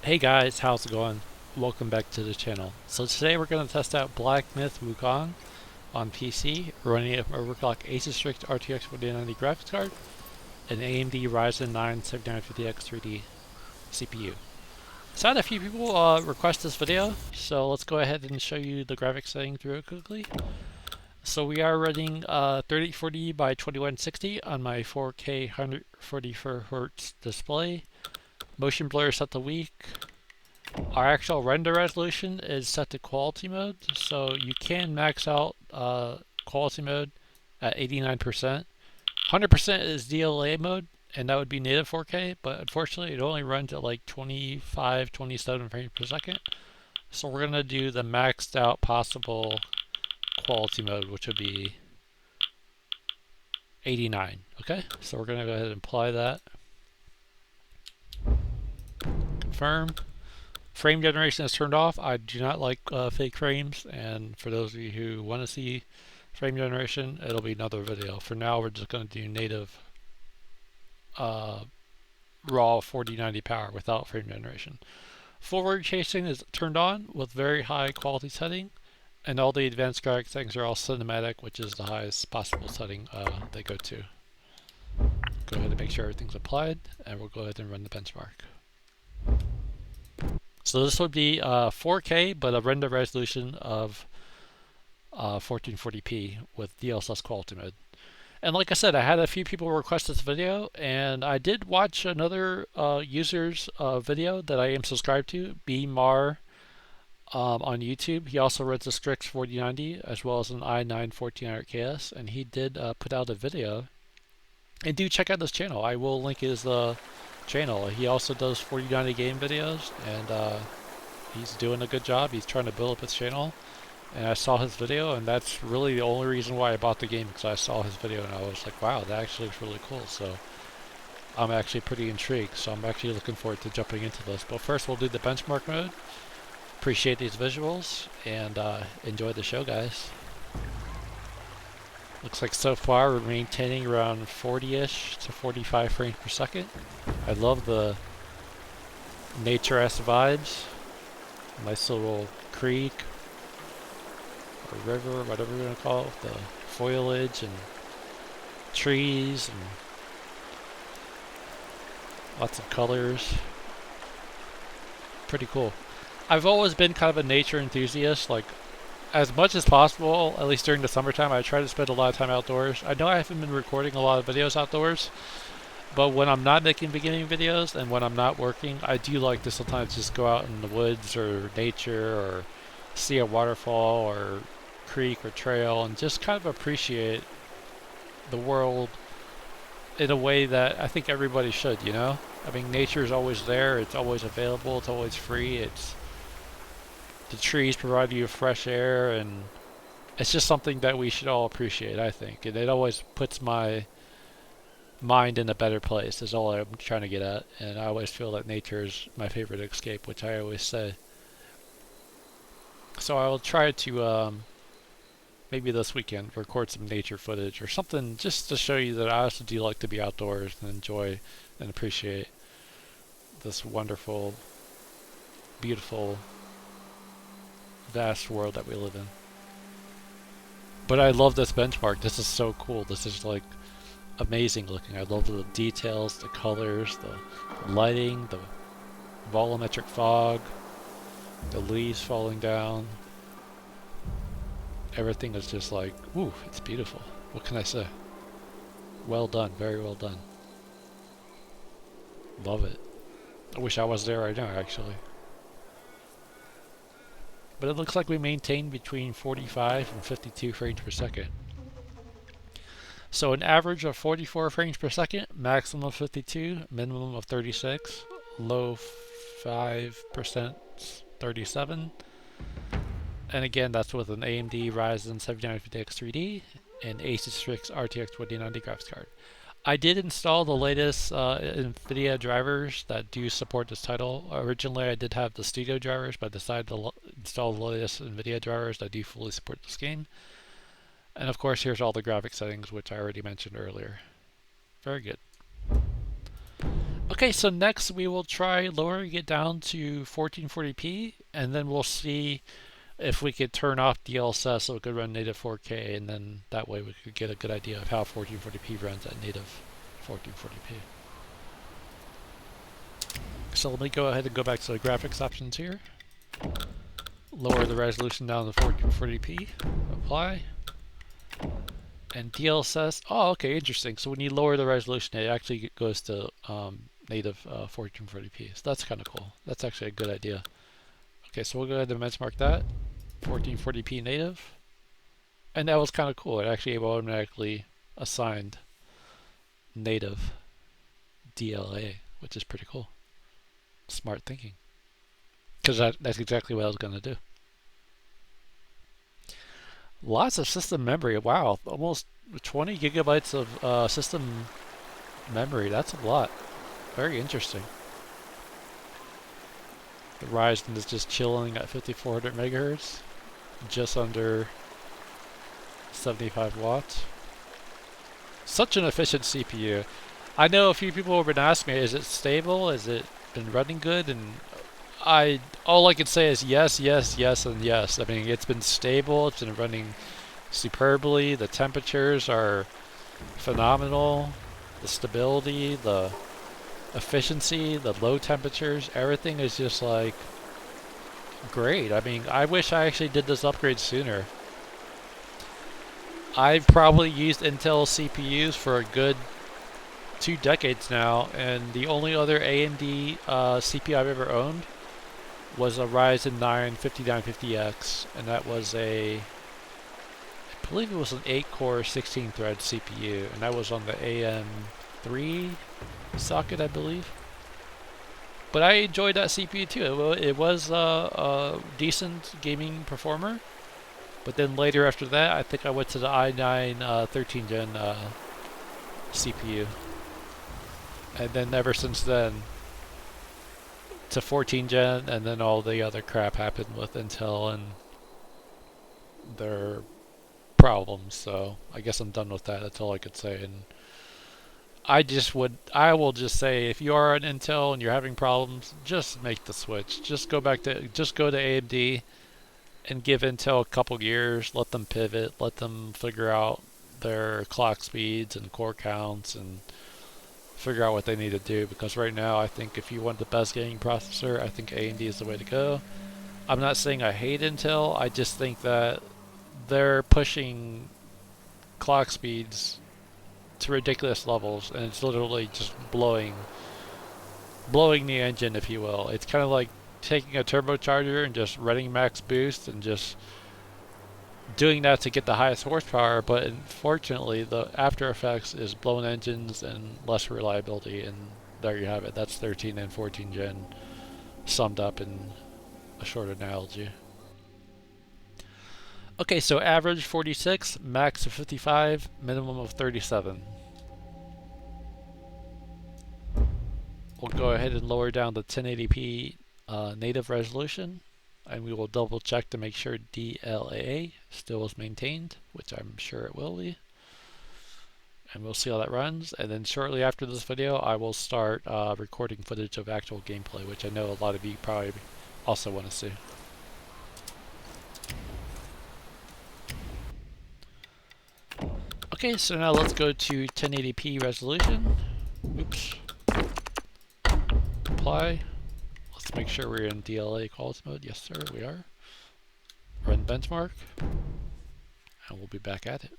Hey guys, how's it going? Welcome back to the channel. So today we're going to test out Black Myth Wukong on PC, running an overclocked Asus Strix RTX 4090 graphics card, and AMD Ryzen 9 7950X 3D CPU. So I had a few people request this video, so let's go ahead and show you the graphics settings real quickly. So we are running 3040 by 2160 on my 4K 144Hz display. Motion blur set to weak. Our actual render resolution is set to quality mode, so you can max out quality mode at 89%. 100% is DLA mode, and that would be native 4K, but unfortunately it only runs at like 25, 27 frames per second. So we're going to do the maxed out possible quality mode, which would be 89. Okay, so we're going to go ahead and apply that. Confirm. Frame generation is turned off. I do not like fake frames, and for those of you who want to see frame generation, it'll be another video. For now, we're just going to do native raw 4090 power without frame generation. Forward chasing is turned on with very high quality setting, and all the advanced graphics settings are all cinematic, which is the highest possible setting they go to. Go ahead and make sure everything's applied, and we'll go ahead and run the benchmark. So this would be 4K, but a render resolution of 1440p with DLSS quality mode. And like I said, I had a few people request this video, and I did watch another user's video that I am subscribed to, BMar, on YouTube. He also runs the Strix 4090 as well as an i9 1400KS, and he did put out a video. And do check out this channel. I will link his channel. He also does 4090 game videos, and he's doing a good job. He's trying to build up his channel, and I saw his video, and that's really the only reason why I bought the game, because I saw his video and I was like, wow, that actually looks really cool. So I'm actually pretty intrigued, so I'm actually looking forward to jumping into this. But first we'll do the benchmark mode. Appreciate these visuals, and enjoy the show, guys. Looks like so far we're maintaining around 40-ish to 45 frames per second. I love the nature-esque vibes. Nice little creek or river, whatever we're going to call it, with the foliage and trees and lots of colors. Pretty cool. I've always been kind of a nature enthusiast. Like, as much as possible, at least during the summertime, I try to spend a lot of time outdoors. I know I haven't been recording a lot of videos outdoors, but when I'm not making beginning videos and when I'm not working, I do like to sometimes just go out in the woods or nature or see a waterfall or creek or trail and just kind of appreciate the world in a way that I think everybody should, you know? I mean, nature is always there, it's always available, it's always free, the trees provide you fresh air, and it's just something that we should all appreciate, I think. And it always puts my mind in a better place, is all I'm trying to get at. And I always feel that nature is my favorite escape, which I always say. So I will try to, maybe this weekend, record some nature footage or something just to show you that I also do like to be outdoors and enjoy and appreciate this wonderful, beautiful, vast world that we live in. But I love this benchmark. This is so cool. This is like amazing looking. I love the details, the colors, the lighting, the volumetric fog, the leaves falling down. Everything is just like, ooh, it's beautiful. What can I say? Well done, very well done. Love it. I wish I was there right now, actually. But it looks like we maintain between 45 and 52 frames per second. So an average of 44 frames per second, maximum of 52, minimum of 36, low 5%, 37. And again, that's with an AMD Ryzen 7950X 3D and Asus Strix RTX 4090 graphics card. I did install the latest NVIDIA drivers that do support this title. Originally I did have the studio drivers, but I decided to install the latest NVIDIA drivers that do fully support this game. And of course here's all the graphic settings, which I already mentioned earlier. Very good. Okay, so next we will try lowering it down to 1440p, and then we'll see if we could turn off DLSS so it could run native 4K, and then that way we could get a good idea of how 1440p runs at native 1440p. So let me go ahead and go back to the graphics options here. Lower the resolution down to 1440p. Apply. And DLSS. Oh, okay, interesting. So when you lower the resolution, it actually goes to native 1440p. So that's kind of cool. That's actually a good idea. Okay, so we'll go ahead and benchmark that. 1440p native. And that was kind of cool. It actually automatically assigned native DLA, which is pretty cool. Smart thinking. Because that's exactly what I was going to do. Lots of system memory. Wow, almost 20 gigabytes of system memory. That's a lot. Very interesting. The Ryzen is just chilling at 5400 megahertz, just under 75 watts. Such an efficient CPU. I know a few people have been asking me, is it stable? Has it been running good? And all I can say is yes, yes, yes, and yes. I mean, it's been stable. It's been running superbly. The temperatures are phenomenal. The stability, the efficiency, the low temperatures, everything is just like great. I mean, I wish I actually did this upgrade sooner. I've probably used Intel CPUs for a good 2 decades now, and the only other AMD CPU I've ever owned was a Ryzen 9 5950X, and that was I believe it was an 8-core 16-thread CPU, and that was on the AM3 socket, I believe. But I enjoyed that CPU too. It was a decent gaming performer. But then later after that, I think I went to the i9 13th gen CPU. And then ever since then, to 14th gen, and then all the other crap happened with Intel and their problems. So I guess I'm done with that. That's all I could say. And I will just say, if you are an Intel and you're having problems, just make the switch. Just go to AMD and give Intel a couple years, let them pivot, let them figure out their clock speeds and core counts and figure out what they need to do, because right now I think if you want the best gaming processor, I think AMD is the way to go. I'm not saying I hate Intel, I just think that they're pushing clock speeds to ridiculous levels, and it's literally just blowing the engine, if you will. It's kind of like taking a turbocharger and just running max boost and just doing that to get the highest horsepower, but unfortunately the after effects is blown engines and less reliability, and there you have it. That's 13 and 14 gen summed up in a short analogy. Okay, so average 46, max of 55, minimum of 37. We'll go ahead and lower down the 1080p native resolution, and we will double check to make sure DLA still is maintained, which I'm sure it will be. And we'll see how that runs, and then shortly after this video I will start recording footage of actual gameplay, which I know a lot of you probably also want to see. Okay, so now let's go to 1080p resolution. Oops. Apply. Let's make sure we're in DLA quality mode. Yes, sir, we are. Run benchmark. And we'll be back at it.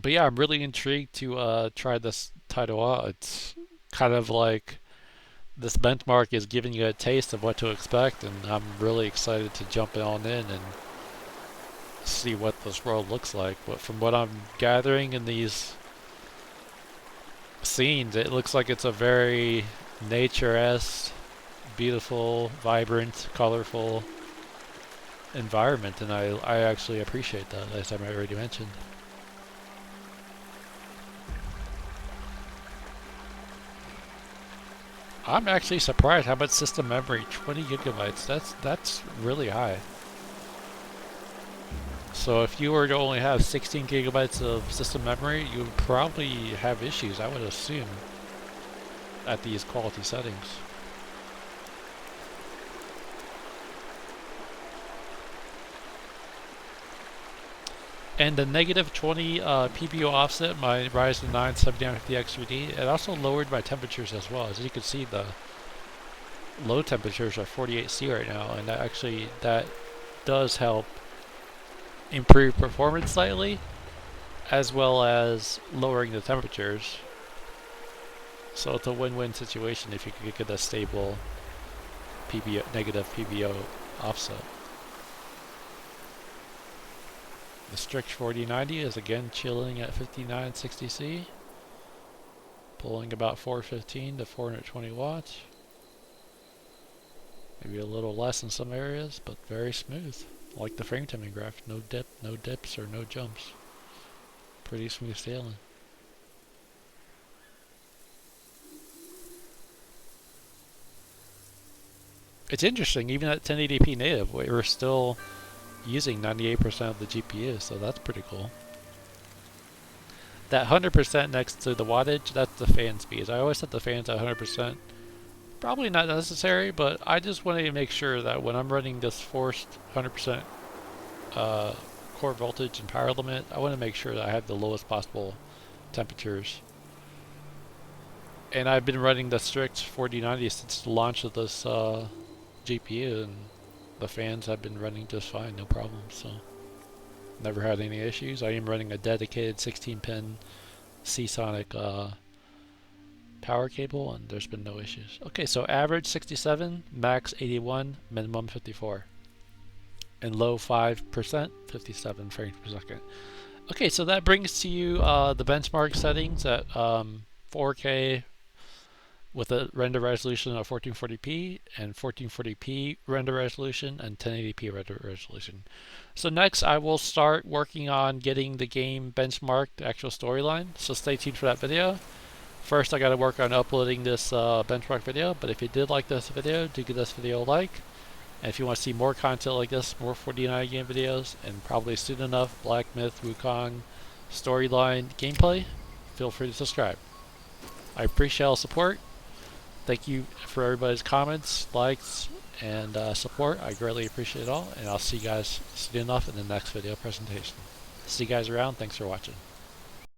But yeah, I'm really intrigued to try this title out. It's kind of like this benchmark is giving you a taste of what to expect, and I'm really excited to jump on in and see what this world looks like. But from what I'm gathering in these scenes, it looks like it's a very nature-esque, beautiful, vibrant, colorful environment, and I actually appreciate that, as I already mentioned. I'm actually surprised how much system memory, 20 gigabytes, that's really high. So if you were to only have 16 gigabytes of system memory, you would probably have issues, I would assume, at these quality settings. And the negative 20 PPO offset, my Ryzen 9 7950X 3D, it also lowered my temperatures as well. As you can see, the low temperatures are 48°C right now, and that does help improve performance slightly, as well as lowering the temperatures. So it's a win-win situation if you could get a stable negative PPO offset. The Strix 4090 is again chilling at 5960C, pulling about 415 to 420 watts. Maybe a little less in some areas, but very smooth. Like the frame timing graph, no dips or no jumps. Pretty smooth sailing. It's interesting, even at 1080p native, we're still using 98% of the GPU, so that's pretty cool. That 100% next to the wattage, that's the fan speeds. I always set the fans at 100%. Probably not necessary, but I just wanted to make sure that when I'm running this forced 100% core voltage and power limit, I want to make sure that I have the lowest possible temperatures. And I've been running the Strix 4090 since the launch of this GPU, and the fans have been running just fine, no problem. So never had any issues. I am running a dedicated 16-pin Seasonic power cable, and there's been no issues. Okay, so average 67, max 81, minimum 54, and low 5%, 57 frames per second. Okay, so that brings to you the benchmark settings at 4K with a render resolution of 1440p and 1440p render resolution and 1080p render resolution. So next I will start working on getting the game benchmarked, the actual storyline, so stay tuned for that video. First I got to work on uploading this benchmark video, but if you did like this video, do give this video a like. And if you want to see more content like this, more 4090 game videos, and probably soon enough Black Myth Wukong storyline gameplay, feel free to subscribe. I appreciate all support. Thank you for everybody's comments, likes, and support. I greatly appreciate it all, and I'll see you guys soon enough in the next video presentation. See you guys around. Thanks for watching.